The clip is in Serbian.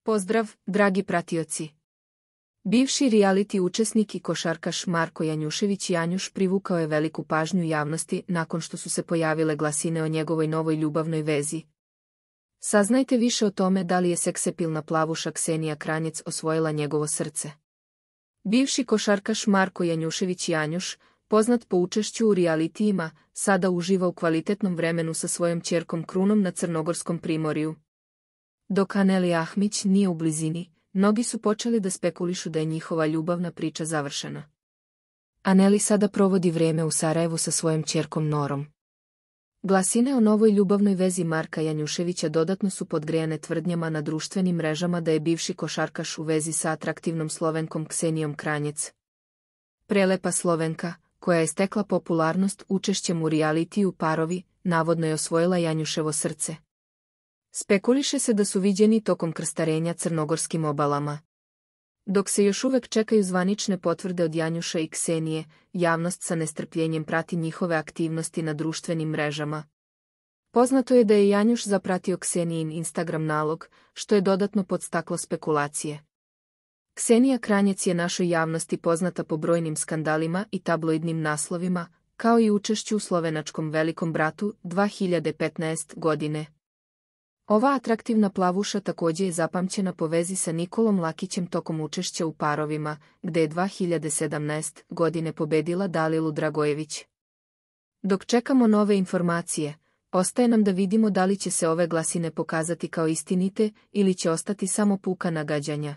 Pozdrav, dragi pratioci. Bivši reality učesnik i košarkaš Marko Janjušević Janjuš privukao je veliku pažnju javnosti nakon što su se pojavile glasine o njegovoj novoj ljubavnoj vezi. Saznajte više o tome da li je seksapilna plavuša Ksenija Kranjec osvojila njegovo srce. Bivši košarkaš Marko Janjušević Janjuš, poznat po učešću u realitijima, sada uživa u kvalitetnom vremenu sa svojom ćerkom Krunom na Crnogorskom primorju. Dok Aneli Ahmić nije u blizini, mnogi su počeli da spekulišu da je njihova ljubavna priča završena. Aneli sada provodi vrijeme u Sarajevu sa svojom ćerkom Norom. Glasine o novoj ljubavnoj vezi Marka Janjuševića dodatno su podgrejane tvrdnjama na društvenim mrežama da je bivši košarkaš u vezi sa atraktivnom Slovenkom Ksenijom Kranjec. Prelepa Slovenka, koja je stekla popularnost učešćem u realitiju Parovi, navodno je osvojila Janjuševo srce. Spekuliše se da su viđeni tokom krstarenja crnogorskim obalama. Dok se još uvek čekaju zvanične potvrde od Janjuša i Ksenije, javnost sa nestrpljenjem prati njihove aktivnosti na društvenim mrežama. Poznato je da je Janjuš zapratio Ksenijin Instagram nalog, što je dodatno podstaklo spekulacije. Ksenija Kranjec je našoj javnosti poznata po brojnim skandalima i tabloidnim naslovima, kao i učešću u slovenačkom Velikom bratu 2015. godine. Ova atraktivna plavuša također je zapamćena po vezi sa Nikolom Lakićem tokom učešća u Parovima, gde je 2017. godine pobedila Dalilu Dragojević. Dok čekamo nove informacije, ostaje nam da vidimo da li će se ove glasine pokazati kao istinite ili će ostati samo puka nagađanja.